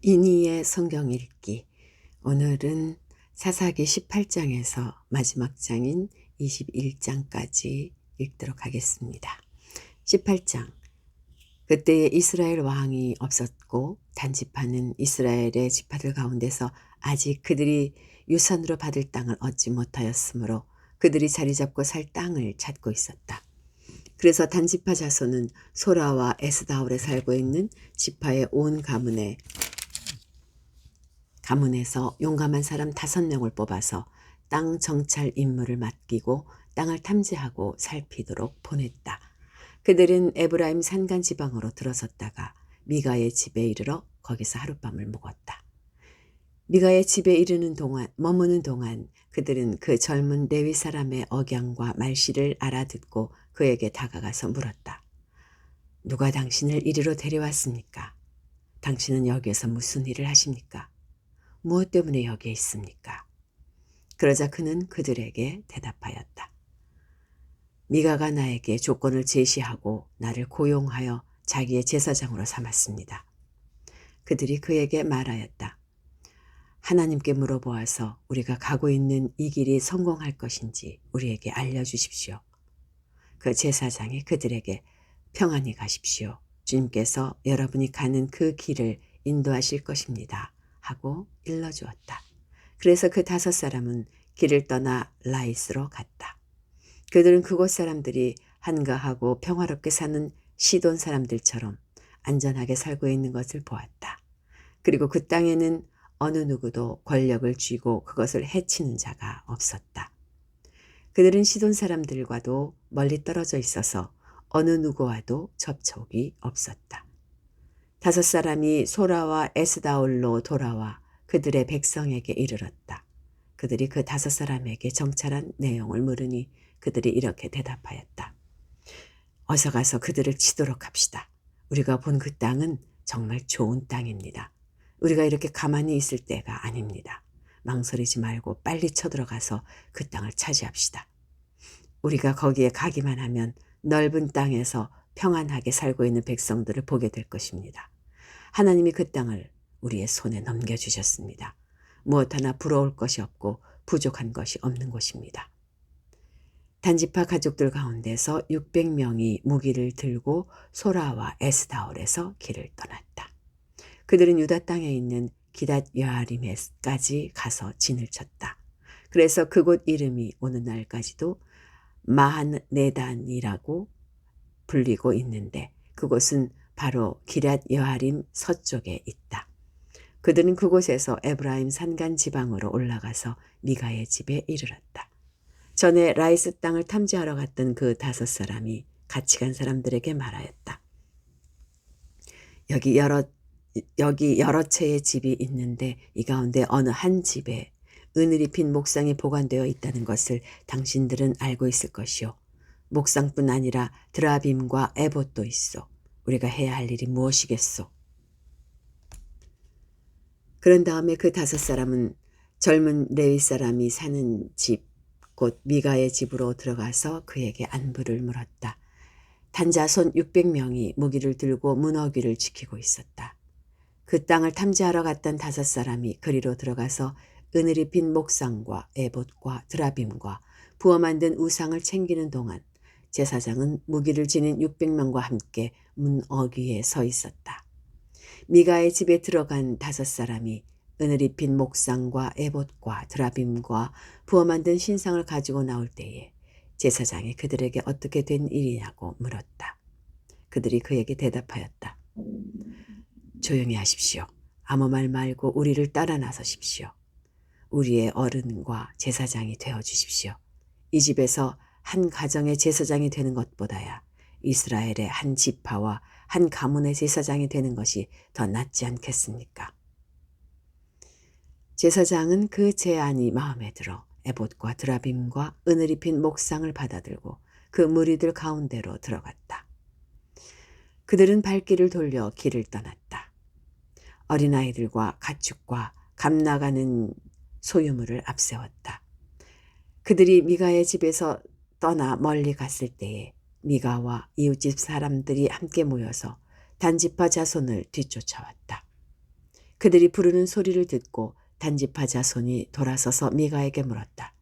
이니의 성경 읽기. 오늘은 사사기 18장에서 마지막 장인 21장까지 읽도록 하겠습니다. 18장. 그때에 이스라엘 왕이 없었고 단지파는 이스라엘의 지파들 가운데서 아직 그들이 유산으로 받을 땅을 얻지 못하였으므로 그들이 자리 잡고 살 땅을 찾고 있었다. 그래서 단지파 자손은 소라와 에스다올에 살고 있는 지파의 온 가문에서 용감한 사람 5명을 뽑아서 땅 정찰 임무를 맡기고 땅을 탐지하고 살피도록 보냈다. 그들은 에브라임 산간 지방으로 들어섰다가 미가의 집에 이르러 거기서 하룻밤을 묵었다. 미가의 집에 머무는 동안 그들은 그 젊은 레위 사람의 억양과 말씨를 알아듣고 그에게 다가가서 물었다. 누가 당신을 이리로 데려왔습니까? 당신은 여기에서 무슨 일을 하십니까? 무엇 때문에 여기에 있습니까? 그러자 그는 그들에게 대답하였다. 미가가 나에게 조건을 제시하고 나를 고용하여 자기의 제사장으로 삼았습니다. 그들이 그에게 말하였다. 하나님께 물어보아서 우리가 가고 있는 이 길이 성공할 것인지 우리에게 알려주십시오. 그 제사장이 그들에게 평안히 가십시오. 주님께서 여러분이 가는 그 길을 인도하실 것입니다. 하고 일러주었다. 그래서 그 5사람은 길을 떠나 라이스로 갔다. 그들은 그곳 사람들이 한가하고 평화롭게 사는 시돈 사람들처럼 안전하게 살고 있는 것을 보았다. 그리고 그 땅에는 어느 누구도 권력을 쥐고 그것을 해치는 자가 없었다. 그들은 시돈 사람들과도 멀리 떨어져 있어서 어느 누구와도 접촉이 없었다. 5사람이 소라와 에스다올로 돌아와 그들의 백성에게 이르렀다. 그들이 그 5사람에게 정찰한 내용을 물으니 그들이 이렇게 대답하였다. 어서 가서 그들을 치도록 합시다. 우리가 본 그 땅은 정말 좋은 땅입니다. 우리가 이렇게 가만히 있을 때가 아닙니다. 망설이지 말고 빨리 쳐들어가서 그 땅을 차지합시다. 우리가 거기에 가기만 하면 넓은 땅에서 평안하게 살고 있는 백성들을 보게 될 것입니다. 하나님이 그 땅을 우리의 손에 넘겨주셨습니다. 무엇 하나 부러울 것이 없고 부족한 것이 없는 곳입니다. 단지파 가족들 가운데서 600명이 무기를 들고 소라와 에스다올에서 길을 떠났다. 그들은 유다 땅에 있는 기럇 여아림에까지 가서 진을 쳤다. 그래서 그곳 이름이 오는 날까지도 마한네단이라고 불리고 있는데 그곳은 바로 기럇 여아림 서쪽에 있다. 그들은 그곳에서 에브라임 산간 지방으로 올라가서 미가의 집에 이르렀다. 전에 라이스 땅을 탐지하러 갔던 그 5사람이 같이 간 사람들에게 말하였다. 여기 여러 채의 집이 있는데 이 가운데 어느 한 집에 은을 입힌 목상이 보관되어 있다는 것을 당신들은 알고 있을 것이요. 목상뿐 아니라 드라빔과 에봇도 있어. 우리가 해야 할 일이 무엇이겠소? 그런 다음에 그 5사람은 젊은 레위 사람이 사는 집, 곧 미가의 집으로 들어가서 그에게 안부를 물었다. 단자손 600명이 무기를 들고 문어귀를 지키고 있었다. 그 땅을 탐지하러 갔던 5사람이 그리로 들어가서 은을 입힌 목상과 에봇과 드라빔과 부어 만든 우상을 챙기는 동안 제사장은 무기를 지닌 600명과 함께 문 어귀에 서 있었다. 미가의 집에 들어간 5사람이 은을 입힌 목상과 에봇과 드라빔과 부어 만든 신상을 가지고 나올 때에 제사장이 그들에게 어떻게 된 일이냐고 물었다. 그들이 그에게 대답하였다. 조용히 하십시오. 아무 말 말고 우리를 따라 나서십시오. 우리의 어른과 제사장이 되어주십시오. 이 집에서 한 가정의 제사장이 되는 것보다야 이스라엘의 한 지파와 한 가문의 제사장이 되는 것이 더 낫지 않겠습니까? 제사장은 그 제안이 마음에 들어 에봇과 드라빔과 은을 입힌 목상을 받아들고 그 무리들 가운데로 들어갔다. 그들은 발길을 돌려 길을 떠났다. 어린아이들과 가축과 감 나가는 소유물을 앞세웠다. 그들이 미가의 집에서 떠나 멀리 갔을 때에 미가와 이웃집 사람들이 함께 모여서 단지파 자손을 뒤쫓아왔다. 그들이 부르는 소리를 듣고 단지파 자손이 돌아서서 미가에게 물었다.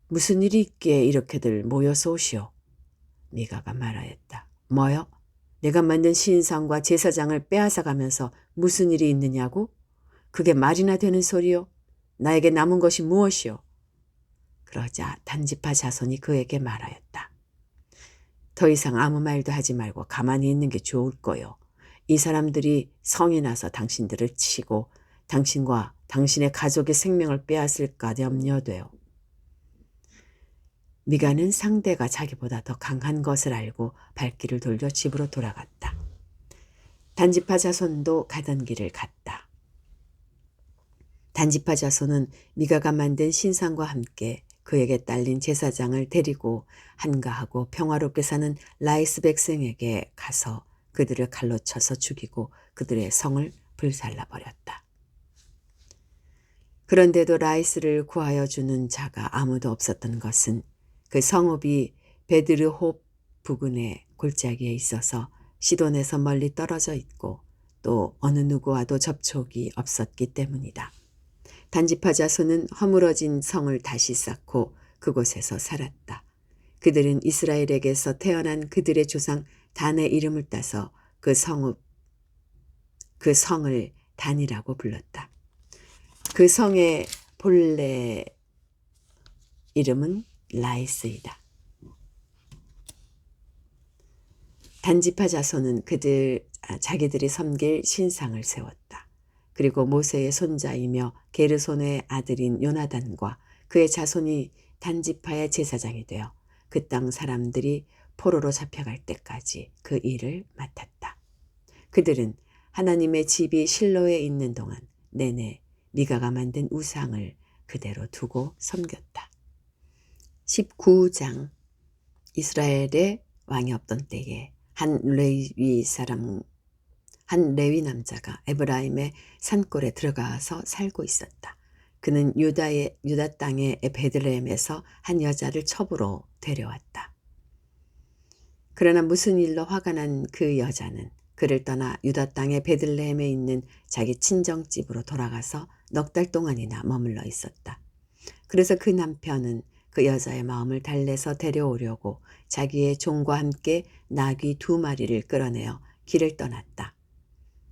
무슨 일이 있기에 이렇게들 모여서 오시오? 미가가 말하였다. 뭐요? 내가 만든 신상과 제사장을 빼앗아가면서 무슨 일이 있느냐고? 그게 말이나 되는 소리요? 나에게 남은 것이 무엇이요? 그러자 단지파 자손이 그에게 말하였다. 더 이상 아무 말도 하지 말고 가만히 있는 게 좋을 거요. 이 사람들이 성이 나서 당신들을 치고 당신과 당신의 가족의 생명을 빼앗을까 염려돼요. 미가는 상대가 자기보다 더 강한 것을 알고 발길을 돌려 집으로 돌아갔다. 단지파 자손도 가던 길을 갔다. 단지파 자손은 미가가 만든 신상과 함께 그에게 딸린 제사장을 데리고 한가하고 평화롭게 사는 라이스 백성에게 가서 그들을 칼로 쳐서 죽이고 그들의 성을 불살라버렸다. 그런데도 라이스를 구하여 주는 자가 아무도 없었던 것은 그 성읍이 베드르홉 부근의 골짜기에 있어서 시돈에서 멀리 떨어져 있고 또 어느 누구와도 접촉이 없었기 때문이다. 단지파 자손은 허물어진 성을 다시 쌓고 그곳에서 살았다. 그들은 이스라엘에게서 태어난 그들의 조상 단의 이름을 따서 그 성을 단이라고 불렀다. 그 성의 본래 이름은 라이스이다. 단지파 자손은 자기들이 섬길 신상을 세웠다. 그리고 모세의 손자이며 게르손의 아들인 요나단과 그의 자손이 단지파의 제사장이 되어 그 땅 사람들이 포로로 잡혀갈 때까지 그 일을 맡았다. 그들은 하나님의 집이 실로에 있는 동안 내내 미가가 만든 우상을 그대로 두고 섬겼다. 19장. 이스라엘에 왕이 없던 때에 한 레위 남자가 에브라임의 산골에 들어가서 살고 있었다. 그는 유다 땅의 베들레헴에서 한 여자를 첩으로 데려왔다. 그러나 무슨 일로 화가 난 그 여자는 그를 떠나 유다 땅의 베들레헴에 있는 자기 친정집으로 돌아가서 넉 달 동안이나 머물러 있었다. 그래서 그 남편은 그 여자의 마음을 달래서 데려오려고 자기의 종과 함께 나귀 2마리를 끌어내어 길을 떠났다.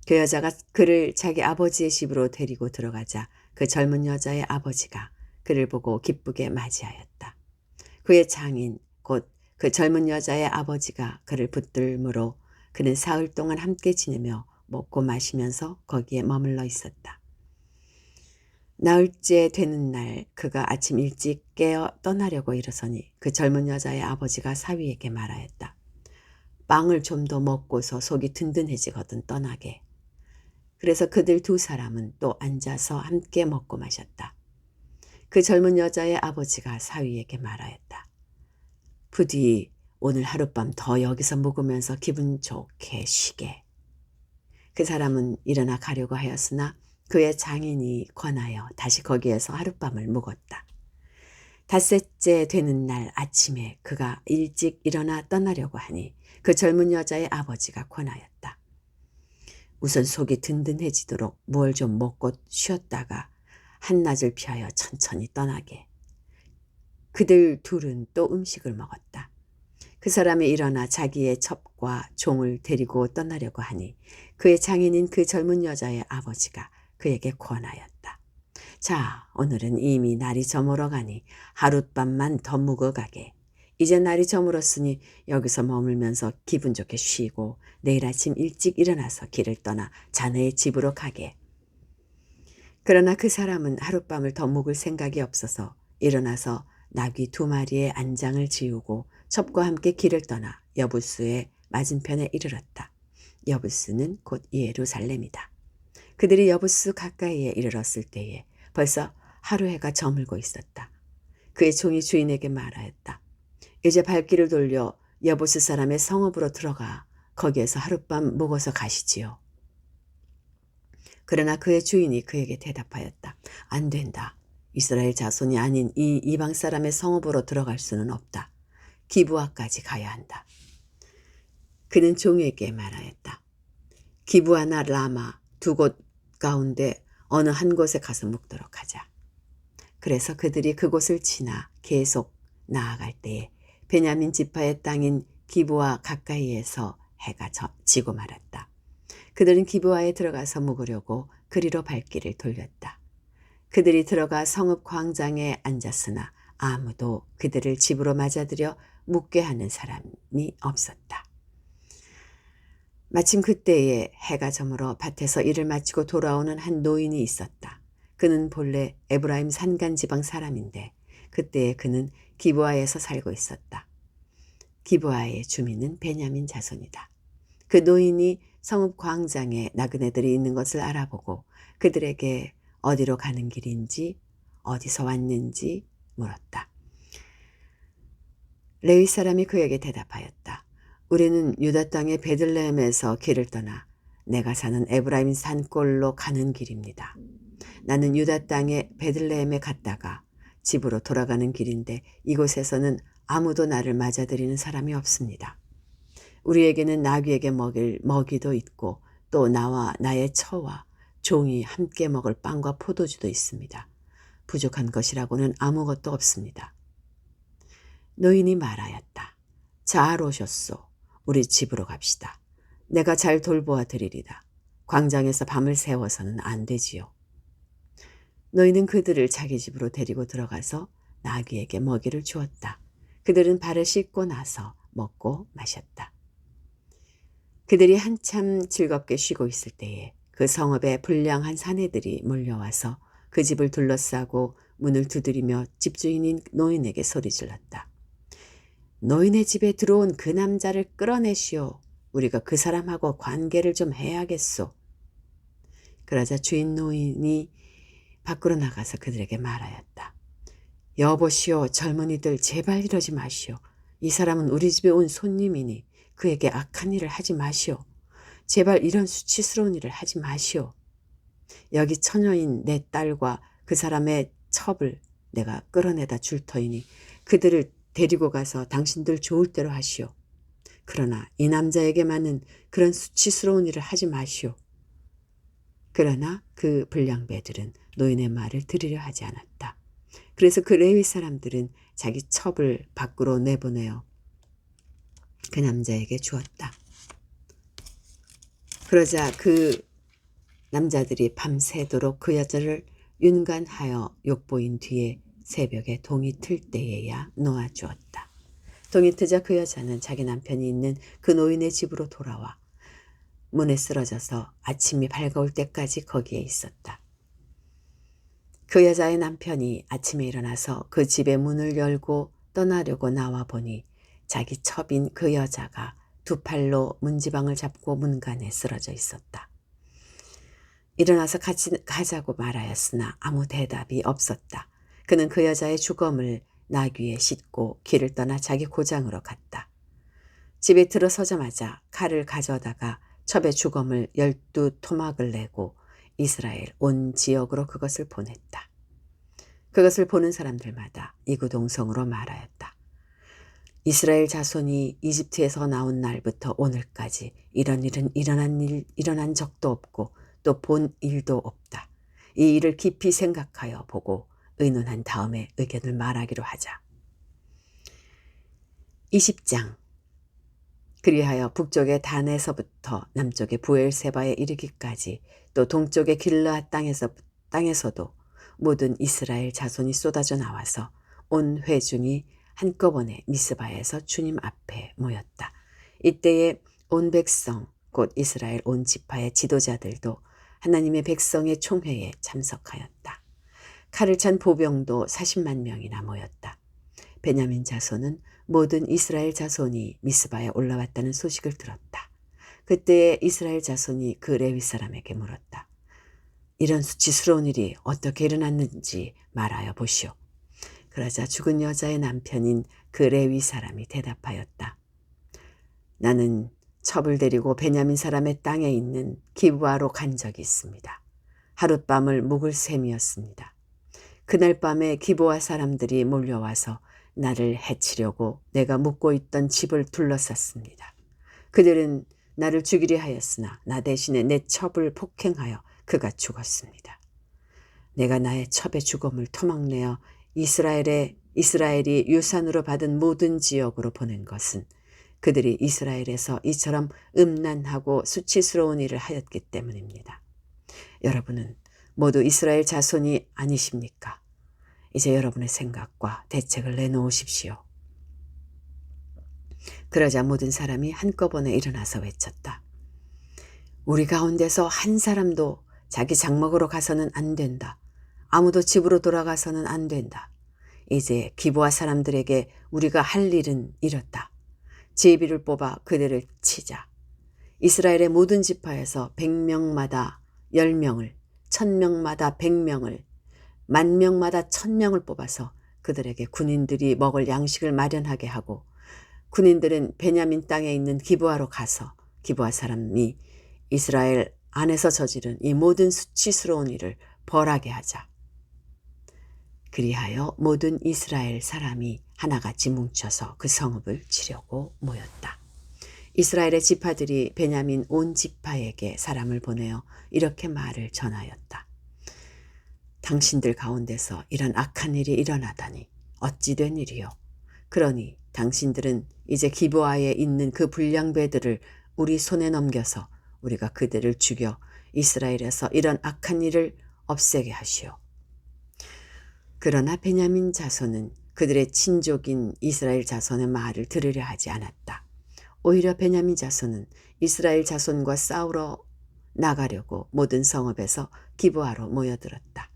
그 여자가 그를 자기 아버지의 집으로 데리고 들어가자 그 젊은 여자의 아버지가 그를 보고 기쁘게 맞이하였다. 그의 장인 곧 그 젊은 여자의 아버지가 그를 붙들므로 그는 사흘 동안 함께 지내며 먹고 마시면서 거기에 머물러 있었다. 나흘째 되는 날 그가 아침 일찍 깨어 떠나려고 일어서니 그 젊은 여자의 아버지가 사위에게 말하였다. 빵을 좀 더 먹고서 속이 든든해지거든 떠나게. 그래서 그들 2사람은 또 앉아서 함께 먹고 마셨다. 그 젊은 여자의 아버지가 사위에게 말하였다. 부디 오늘 하룻밤 더 여기서 묵으면서 기분 좋게 쉬게. 그 사람은 일어나 가려고 하였으나 그의 장인이 권하여 다시 거기에서 하룻밤을 묵었다. 닷새째 되는 날 아침에 그가 일찍 일어나 떠나려고 하니 그 젊은 여자의 아버지가 권하였다. 우선 속이 든든해지도록 뭘 좀 먹고 쉬었다가 한낮을 피하여 천천히 떠나게. 그들 둘은 또 음식을 먹었다. 그 사람이 일어나 자기의 첩과 종을 데리고 떠나려고 하니 그의 장인인 그 젊은 여자의 아버지가 그에게 권하였다. 자, 오늘은 이미 날이 저물어 가니 하룻밤만 더 묵어가게. 이제 날이 저물었으니 여기서 머물면서 기분 좋게 쉬고 내일 아침 일찍 일어나서 길을 떠나 자네의 집으로 가게. 그러나 그 사람은 하룻밤을 더 묵을 생각이 없어서 일어나서 나귀 2마리의 안장을 지우고 첩과 함께 길을 떠나 여부스의 맞은편에 이르렀다. 여부스는 곧 예루살렘이다. 그들이 여부스 가까이에 이르렀을 때에 벌써 하루해가 저물고 있었다. 그의 종이 주인에게 말하였다. 이제 발길을 돌려 여부스 사람의 성읍으로 들어가 거기에서 하룻밤 묵어서 가시지요. 그러나 그의 주인이 그에게 대답하였다. 안 된다. 이스라엘 자손이 아닌 이 이방 사람의 성읍으로 들어갈 수는 없다. 기브아까지 가야 한다. 그는 종에게 말하였다. 기브아나 라마 2곳 가운데 어느 한 곳에 가서 묵도록 하자. 그래서 그들이 그곳을 지나 계속 나아갈 때에 베냐민 지파의 땅인 기브와 가까이에서 해가 지고 말았다. 그들은 기브아에 들어가서 묵으려고 그리로 발길을 돌렸다. 그들이 들어가 성읍 광장에 앉았으나 아무도 그들을 집으로 맞아들여 묵게 하는 사람이 없었다. 마침 그때에 해가 저물어 밭에서 일을 마치고 돌아오는 한 노인이 있었다. 그는 본래 에브라임 산간지방 사람인데 그때에 그는 기브아에서 살고 있었다. 기브아의 주민은 베냐민 자손이다. 그 노인이 성읍 광장에 나그네들이 있는 것을 알아보고 그들에게 어디로 가는 길인지 어디서 왔는지 물었다. 레위 사람이 그에게 대답하였다. 우리는 유다 땅의 베들레헴에서 길을 떠나 내가 사는 에브라임 산골로 가는 길입니다. 나는 유다 땅의 베들레헴에 갔다가 집으로 돌아가는 길인데 이곳에서는 아무도 나를 맞아들이는 사람이 없습니다. 우리에게는 나귀에게 먹일 먹이도 있고 또 나와 나의 처와 종이 함께 먹을 빵과 포도주도 있습니다. 부족한 것이라고는 아무것도 없습니다. 노인이 말하였다. 잘 오셨소. 우리 집으로 갑시다. 내가 잘 돌보아 드리리다. 광장에서 밤을 새워서는 안 되지요. 노인은 그들을 자기 집으로 데리고 들어가서 나귀에게 먹이를 주었다. 그들은 발을 씻고 나서 먹고 마셨다. 그들이 한참 즐겁게 쉬고 있을 때에 그 성읍에 불량한 사내들이 몰려와서 그 집을 둘러싸고 문을 두드리며 집주인인 노인에게 소리질렀다. 노인의 집에 들어온 그 남자를 끌어내시오. 우리가 그 사람하고 관계를 좀 해야겠소. 그러자 주인 노인이 밖으로 나가서 그들에게 말하였다. 여보시오, 젊은이들 제발 이러지 마시오. 이 사람은 우리 집에 온 손님이니 그에게 악한 일을 하지 마시오. 제발 이런 수치스러운 일을 하지 마시오. 여기 처녀인 내 딸과 그 사람의 첩을 내가 끌어내다 줄 터이니 그들을 데리고 가서 당신들 좋을 대로 하시오. 그러나 이 남자에게만은 그런 수치스러운 일을 하지 마시오. 그러나 그 불량배들은 노인의 말을 들으려 하지 않았다. 그래서 그 레위 사람들은 자기 첩을 밖으로 내보내어 그 남자에게 주었다. 그러자 그 남자들이 밤새도록 그 여자를 윤관하여 욕보인 뒤에 새벽에 동이 틀 때에야 놓아주었다. 동이 트자 그 여자는 자기 남편이 있는 그 노인의 집으로 돌아와 문에 쓰러져서 아침이 밝아올 때까지 거기에 있었다. 그 여자의 남편이 아침에 일어나서 그 집의 문을 열고 떠나려고 나와 보니 자기 첩인 그 여자가 두 팔로 문지방을 잡고 문간에 쓰러져 있었다. 일어나서 같이 가자고 말하였으나 아무 대답이 없었다. 그는 그 여자의 주검을 나귀에 싣고 길을 떠나 자기 고장으로 갔다. 집에 들어서자마자 칼을 가져다가 첩의 주검을 12토막을 내고 이스라엘 온 지역으로 그것을 보냈다. 그것을 보는 사람들마다 이구동성으로 말하였다. 이스라엘 자손이 이집트에서 나온 날부터 오늘까지 이런 일은 일어난 적도 없고 또 본 일도 없다. 이 일을 깊이 생각하여 보고 의논한 다음에 의견을 말하기로 하자. 20장. 그리하여 북쪽의 단에서부터 남쪽의 부엘세바에 이르기까지 또 동쪽의 길르앗 땅에서도 모든 이스라엘 자손이 쏟아져 나와서 온 회중이 한꺼번에 미스바에서 주님 앞에 모였다. 이때에 온 백성 곧 이스라엘 온 지파의 지도자들도 하나님의 백성의 총회에 참석하였다. 칼을 찬 보병도 40만 명이나 모였다. 베냐민 자손은 모든 이스라엘 자손이 미스바에 올라왔다는 소식을 들었다. 그때에 이스라엘 자손이 그 레위 사람에게 물었다. 이런 수치스러운 일이 어떻게 일어났는지 말하여 보시오. 그러자 죽은 여자의 남편인 그 레위 사람이 대답하였다. 나는 첩을 데리고 베냐민 사람의 땅에 있는 기브아로 간 적이 있습니다. 하룻밤을 묵을 셈이었습니다. 그날 밤에 기브아 사람들이 몰려와서 나를 해치려고 내가 묵고 있던 집을 둘러쌌습니다. 그들은 나를 죽이려 하였으나 나 대신에 내 첩을 폭행하여 그가 죽었습니다. 내가 나의 첩의 죽음을 토막내어 이스라엘이 유산으로 받은 모든 지역으로 보낸 것은 그들이 이스라엘에서 이처럼 음란하고 수치스러운 일을 하였기 때문입니다. 여러분은 모두 이스라엘 자손이 아니십니까? 이제 여러분의 생각과 대책을 내놓으십시오. 그러자 모든 사람이 한꺼번에 일어나서 외쳤다. 우리 가운데서 한 사람도 자기 장막으로 가서는 안 된다. 아무도 집으로 돌아가서는 안 된다. 이제 기브아 사람들에게 우리가 할 일은 이렇다. 제비를 뽑아 그들을 치자. 이스라엘의 모든 지파에서 100명마다 10명을, 1000명마다 100명을, 10,000명마다 1000명을 뽑아서 그들에게 군인들이 먹을 양식을 마련하게 하고 군인들은 베냐민 땅에 있는 기브아로 가서 기브아 사람이 이스라엘 안에서 저지른 이 모든 수치스러운 일을 벌하게 하자. 그리하여 모든 이스라엘 사람이 하나같이 뭉쳐서 그 성읍을 치려고 모였다. 이스라엘의 지파들이 베냐민 온 지파에게 사람을 보내어 이렇게 말을 전하였다. 당신들 가운데서 이런 악한 일이 일어나다니 어찌 된 일이요. 그러니 당신들은 이제 기브아에 있는 그 불량배들을 우리 손에 넘겨서 우리가 그들을 죽여 이스라엘에서 이런 악한 일을 없애게 하시오. 그러나 베냐민 자손은 그들의 친족인 이스라엘 자손의 말을 들으려 하지 않았다. 오히려 베냐민 자손은 이스라엘 자손과 싸우러 나가려고 모든 성읍에서 기브아로 모여들었다.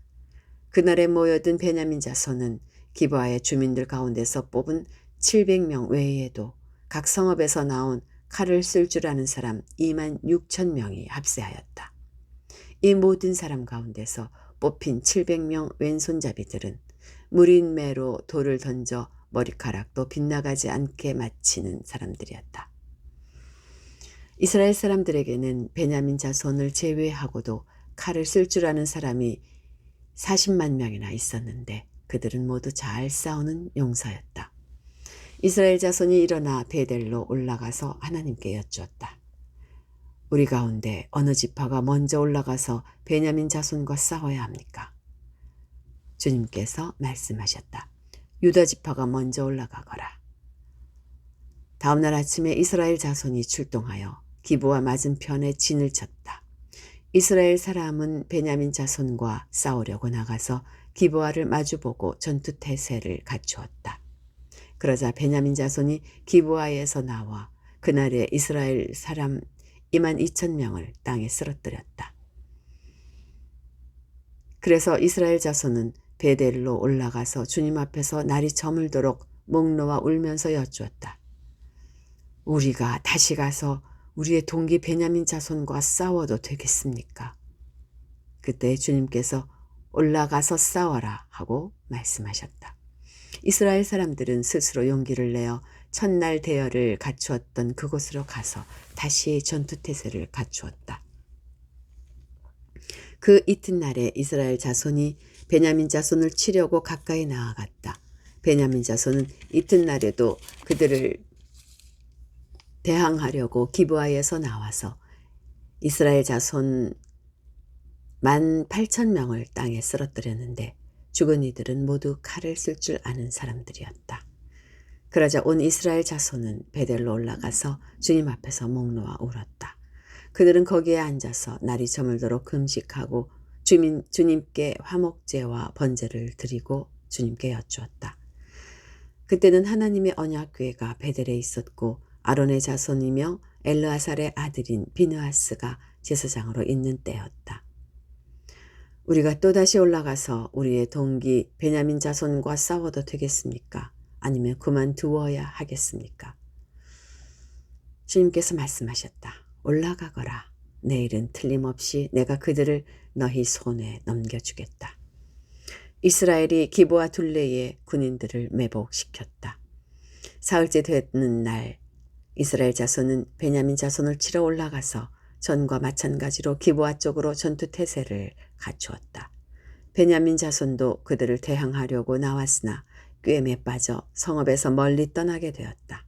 그날에 모여든 베냐민 자손은 기브아의 주민들 가운데서 뽑은 700명 외에도 각 성읍에서 나온 칼을 쓸 줄 아는 사람 26,000명이 합세하였다. 이 모든 사람 가운데서 뽑힌 700명 왼손잡이들은 무린매로 돌을 던져 머리카락도 빗나가지 않게 맞히는 사람들이었다. 이스라엘 사람들에게는 베냐민 자손을 제외하고도 칼을 쓸 줄 아는 사람이 40만 명이나 있었는데 그들은 모두 잘 싸우는 용사였다. 이스라엘 자손이 일어나 베델로 올라가서 하나님께 여쭈었다. 우리 가운데 어느 지파가 먼저 올라가서 베냐민 자손과 싸워야 합니까? 주님께서 말씀하셨다. 유다 지파가 먼저 올라가거라. 다음 날 아침에 이스라엘 자손이 출동하여 기브아 맞은편에 진을 쳤다. 이스라엘 사람은 베냐민 자손과 싸우려고 나가서 기브아를 마주보고 전투 태세를 갖추었다. 그러자 베냐민 자손이 기브아에서 나와 그날에 이스라엘 사람 22,000명을 땅에 쓰러뜨렸다. 그래서 이스라엘 자손은 베델로 올라가서 주님 앞에서 날이 저물도록 목 놓아 울면서 여쭈었다. 우리가 다시 가서 우리의 동기 베냐민 자손과 싸워도 되겠습니까? 그때 주님께서 올라가서 싸워라 하고 말씀하셨다. 이스라엘 사람들은 스스로 용기를 내어 첫날 대열을 갖추었던 그곳으로 가서 다시 전투태세를 갖추었다. 그 이튿날에 이스라엘 자손이 베냐민 자손을 치려고 가까이 나아갔다. 베냐민 자손은 이튿날에도 그들을 대항하려고 기브아에서 나와서 이스라엘 자손 18,000명을 땅에 쓰러뜨렸는데 죽은 이들은 모두 칼을 쓸 줄 아는 사람들이었다. 그러자 온 이스라엘 자손은 베델로 올라가서 주님 앞에서 목 놓아 울었다. 그들은 거기에 앉아서 날이 저물도록 금식하고 주님께 화목제와 번제를 드리고 주님께 여쭈었다. 그때는 하나님의 언약궤가 베델에 있었고 아론의 자손이며 엘르아살의 아들인 비느하스가 제사장으로 있는 때였다. 우리가 또다시 올라가서 우리의 동기 베냐민 자손과 싸워도 되겠습니까? 아니면 그만두어야 하겠습니까? 주님께서 말씀하셨다. 올라가거라. 내일은 틀림없이 내가 그들을 너희 손에 넘겨주겠다. 이스라엘이 기브아 둘레에 군인들을 매복시켰다. 사흘째 되는 날 이스라엘 자손은 베냐민 자손을 치러 올라가서 전과 마찬가지로 기브아 쪽으로 전투태세를 갖추었다. 베냐민 자손도 그들을 대항하려고 나왔으나 꾀임에 빠져 성읍에서 멀리 떠나게 되었다.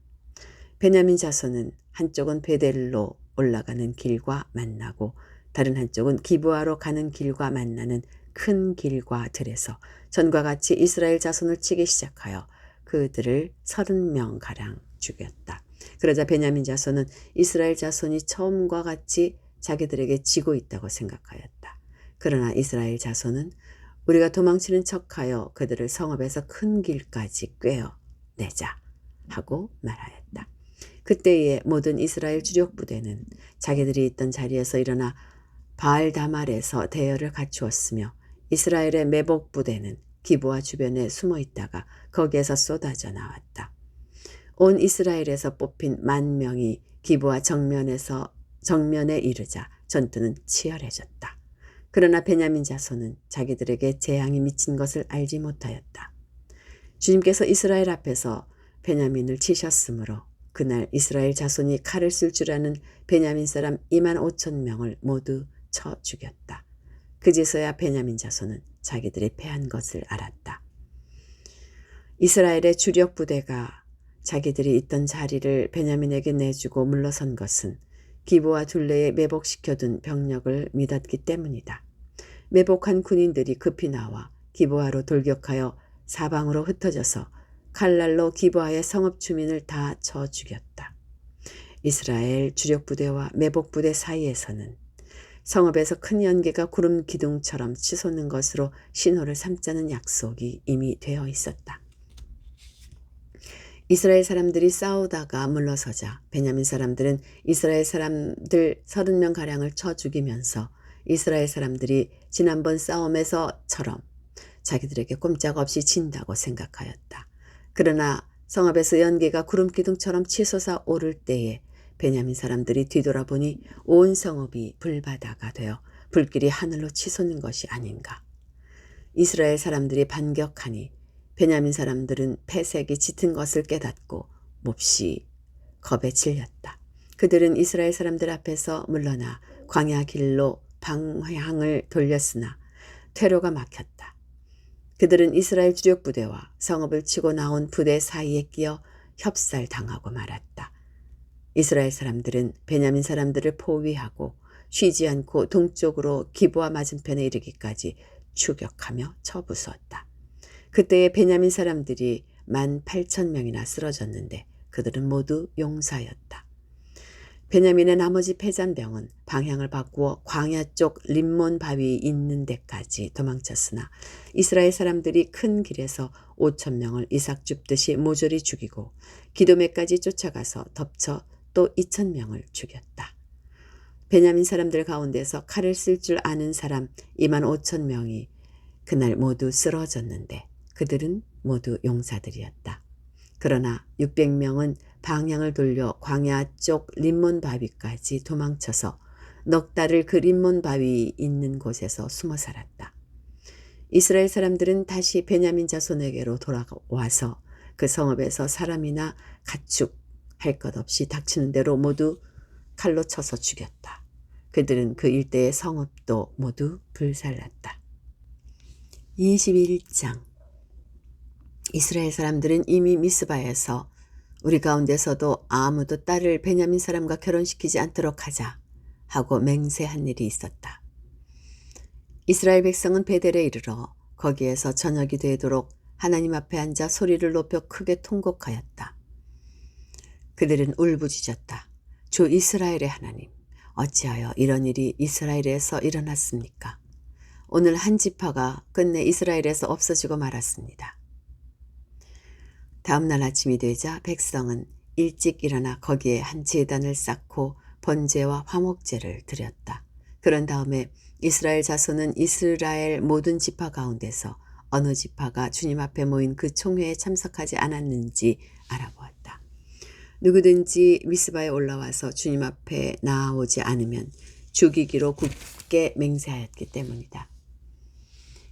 베냐민 자손은 한쪽은 베델로 올라가는 길과 만나고 다른 한쪽은 기브아로 가는 길과 만나는 큰 길과 들에서 전과 같이 이스라엘 자손을 치기 시작하여 그들을 30명가량 죽였다. 그러자 베냐민 자손은 이스라엘 자손이 처음과 같이 자기들에게 지고 있다고 생각하였다. 그러나 이스라엘 자손은 우리가 도망치는 척하여 그들을 성읍에서 큰 길까지 꿰어내자 하고 말하였다. 그때의 모든 이스라엘 주력 부대는 자기들이 있던 자리에서 일어나 바알다말에서 대열을 갖추었으며 이스라엘의 매복 부대는 기브아 주변에 숨어 있다가 거기에서 쏟아져 나왔다. 온 이스라엘에서 뽑힌 10,000명이 기브아 정면에 이르자 전투는 치열해졌다. 그러나 베냐민 자손은 자기들에게 재앙이 미친 것을 알지 못하였다. 주님께서 이스라엘 앞에서 베냐민을 치셨으므로 그날 이스라엘 자손이 칼을 쓸 줄 아는 베냐민 사람 25,000명을 모두 쳐 죽였다. 그제서야 베냐민 자손은 자기들이 패한 것을 알았다. 이스라엘의 주력 부대가 자기들이 있던 자리를 베냐민에게 내주고 물러선 것은 기브아 둘레에 매복시켜둔 병력을 믿었기 때문이다. 매복한 군인들이 급히 나와 기브아로 돌격하여 사방으로 흩어져서 칼날로 기브아의 성읍 주민을 다 쳐 죽였다. 이스라엘 주력 부대와 매복 부대 사이에서는 성읍에서 큰 연기가 구름 기둥처럼 치솟는 것으로 신호를 삼자는 약속이 이미 되어 있었다. 이스라엘 사람들이 싸우다가 물러서자 베냐민 사람들은 이스라엘 사람들 30명가량을 쳐 죽이면서 이스라엘 사람들이 지난번 싸움에서처럼 자기들에게 꼼짝없이 진다고 생각하였다. 그러나 성읍에서 연기가 구름 기둥처럼 치솟아 오를 때에 베냐민 사람들이 뒤돌아보니 온 성읍이 불바다가 되어 불길이 하늘로 치솟는 것이 아닌가. 이스라엘 사람들이 반격하니 베냐민 사람들은 패색이 짙은 것을 깨닫고 몹시 겁에 질렸다. 그들은 이스라엘 사람들 앞에서 물러나 광야 길로 방향을 돌렸으나 퇴로가 막혔다. 그들은 이스라엘 주력 부대와 성읍을 치고 나온 부대 사이에 끼어 협살당하고 말았다. 이스라엘 사람들은 베냐민 사람들을 포위하고 쉬지 않고 동쪽으로 기브아 맞은편에 이르기까지 추격하며 쳐부수었다. 그때의 베냐민 사람들이 18,000명이나 쓰러졌는데 그들은 모두 용사였다. 베냐민의 나머지 패잔병은 방향을 바꾸어 광야 쪽 림몬 바위 있는 데까지 도망쳤으나 이스라엘 사람들이 큰 길에서 5,000명을 이삭 줍듯이 모조리 죽이고 기도메까지 쫓아가서 덮쳐 또 2,000명을 죽였다. 베냐민 사람들 가운데서 칼을 쓸 줄 아는 사람 25,000명이 그날 모두 쓰러졌는데 그들은 모두 용사들이었다. 그러나 600명은 방향을 돌려 광야 쪽 림몬 바위까지 도망쳐서 넉 달을 그 림몬 바위 있는 곳에서 숨어 살았다. 이스라엘 사람들은 다시 베냐민 자손에게로 돌아와서 그 성읍에서 사람이나 가축 할 것 없이 닥치는 대로 모두 칼로 쳐서 죽였다. 그들은 그 일대의 성읍도 모두 불살랐다. 21장 이스라엘 사람들은 이미 미스바에서 우리 가운데서도 아무도 딸을 베냐민 사람과 결혼시키지 않도록 하자 하고 맹세한 일이 있었다. 이스라엘 백성은 베델에 이르러 거기에서 저녁이 되도록 하나님 앞에 앉아 소리를 높여 크게 통곡하였다. 그들은 울부짖었다. 주 이스라엘의 하나님, 어찌하여 이런 일이 이스라엘에서 일어났습니까? 오늘 한 지파가 끝내 이스라엘에서 없어지고 말았습니다. 다음 날 아침이 되자 백성은 일찍 일어나 거기에 한 제단을 쌓고 번제와 화목제를 드렸다. 그런 다음에 이스라엘 자손은 이스라엘 모든 지파 가운데서 어느 지파가 주님 앞에 모인 그 총회에 참석하지 않았는지 알아보았다. 누구든지 미스바에 올라와서 주님 앞에 나아오지 않으면 죽이기로 굳게 맹세하였기 때문이다.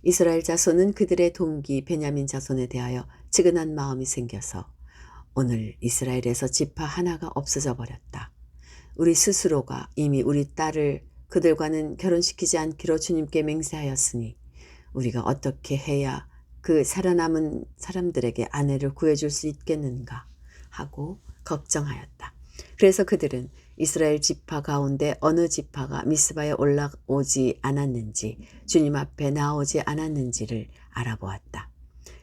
이스라엘 자손은 그들의 동기 베냐민 자손에 대하여 측은한 마음이 생겨서 오늘 이스라엘에서 지파 하나가 없어져 버렸다. 우리 스스로가 이미 우리 딸을 그들과는 결혼시키지 않기로 주님께 맹세하였으니 우리가 어떻게 해야 그 살아남은 사람들에게 아내를 구해줄 수 있겠는가 하고 걱정하였다. 그래서 그들은 이스라엘 지파 가운데 어느 지파가 미스바에 올라오지 않았는지, 주님 앞에 나오지 않았는지를 알아보았다.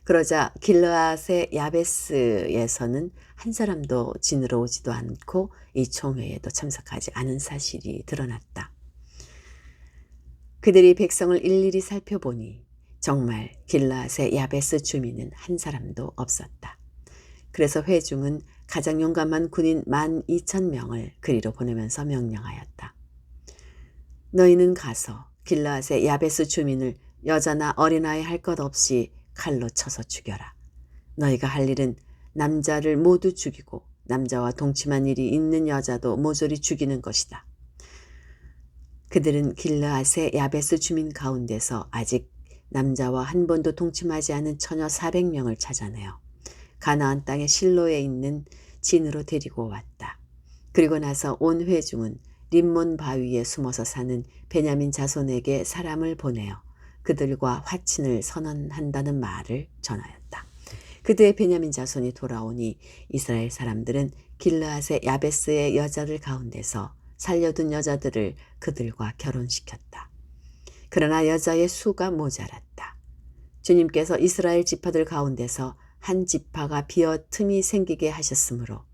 그러자 길르앗의 야베스에서는 한 사람도 지느러 오지도 않고 이 총회에도 참석하지 않은 사실이 드러났다. 그들이 백성을 일일이 살펴보니 정말 길르앗의 야베스 주민은 한 사람도 없었다. 그래서 회중은 가장 용감한 군인 12,000명을 그리로 보내면서 명령하였다. 너희는 가서 길르앗의 야베스 주민을 여자나 어린아이 할 것 없이 칼로 쳐서 죽여라. 너희가 할 일은 남자를 모두 죽이고 남자와 동침한 일이 있는 여자도 모조리 죽이는 것이다. 그들은 길르앗의 야베스 주민 가운데서 아직 남자와 한 번도 동침하지 않은 처녀 400명을 찾아내어 가나안 땅의 실로에 있는 진으로 데리고 왔다. 그리고 나서 온 회중은 림몬 바위에 숨어서 사는 베냐민 자손에게 사람을 보내어 그들과 화친을 선언한다는 말을 전하였다. 그들의 베냐민 자손이 돌아오니 이스라엘 사람들은 길르앗의 야베스의 여자들 가운데서 살려둔 여자들을 그들과 결혼시켰다. 그러나 여자의 수가 모자랐다. 주님께서 이스라엘 지파들 가운데서 한 지파가 비어 틈이 생기게 하셨으므로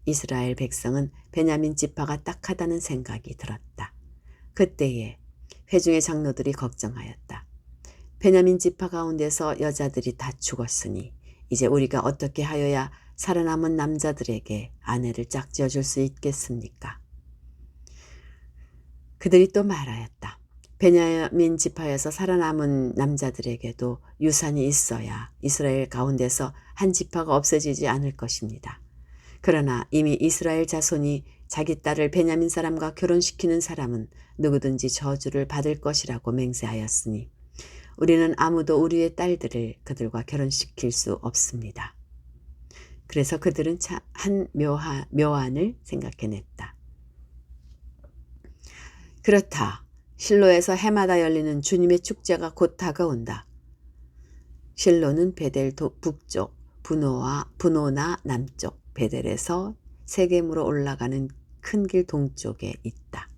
이스라엘 백성은 베냐민 지파가 딱하다는 생각이 들었다. 그때에 회중의 장로들이 걱정하였다. 베냐민 지파 가운데서 여자들이 다 죽었으니 이제 우리가 어떻게 하여야 살아남은 남자들에게 아내를 짝지어 줄 수 있겠습니까? 그들이 또 말하였다. 베냐민 지파에서 살아남은 남자들에게도 유산이 있어야 이스라엘 가운데서 한 지파가 없어지지 않을 것입니다. 그러나 이미 이스라엘 자손이 자기 딸을 베냐민 사람과 결혼시키는 사람은 누구든지 저주를 받을 것이라고 맹세하였으니 우리는 아무도 우리의 딸들을 그들과 결혼시킬 수 없습니다. 그래서 그들은 한 묘안을 생각해냈다. 그렇다. 실로에서 해마다 열리는 주님의 축제가 곧 다가온다. 실로는 베델 북쪽, 분오나 남쪽, 베델에서 세겜으로 올라가는 큰 길 동쪽에 있다.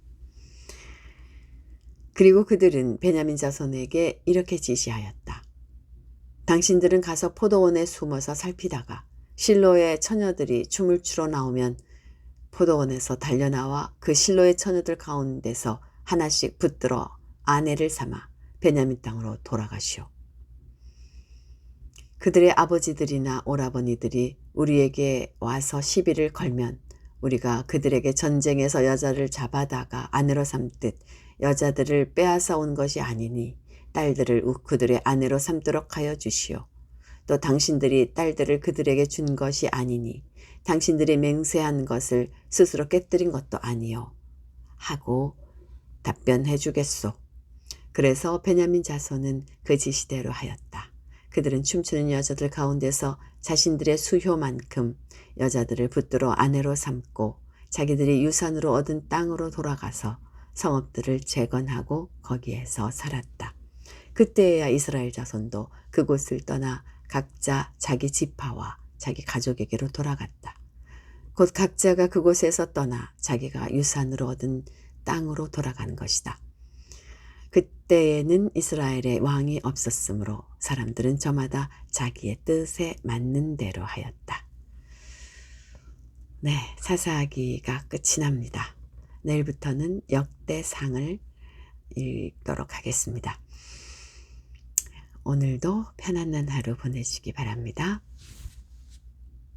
그리고 그들은 베냐민 자손에게 이렇게 지시하였다. 당신들은 가서 포도원에 숨어서 살피다가 실로의 처녀들이 춤을 추러 나오면 포도원에서 달려나와 그 실로의 처녀들 가운데서 하나씩 붙들어 아내를 삼아 베냐민 땅으로 돌아가시오. 그들의 아버지들이나 오라버니들이 우리에게 와서 시비를 걸면 우리가 그들에게 전쟁에서 여자를 잡아다가 아내로 삼듯 여자들을 빼앗아 온 것이 아니니 딸들을 그들의 아내로 삼도록 하여 주시오. 또 당신들이 딸들을 그들에게 준 것이 아니니 당신들이 맹세한 것을 스스로 깨뜨린 것도 아니요 하고 답변해 주겠소. 그래서 베냐민 자손은 그 지시대로 하였다. 그들은 춤추는 여자들 가운데서 자신들의 수효만큼 여자들을 붙들어 아내로 삼고 자기들이 유산으로 얻은 땅으로 돌아가서 성읍들을 재건하고 거기에서 살았다. 그때야 이스라엘 자손도 그곳을 떠나 각자 자기 지파와 자기 가족에게로 돌아갔다. 곧 각자가 그곳에서 떠나 자기가 유산으로 얻은 땅으로 돌아간 것이다. 그때에는 이스라엘에 왕이 없었으므로 사람들은 저마다 자기의 뜻에 맞는 대로 하였다. 네, 사사기가 끝이 납니다. 내일부터는 역대상을 읽도록 하겠습니다. 오늘도 편안한 하루 보내시기 바랍니다.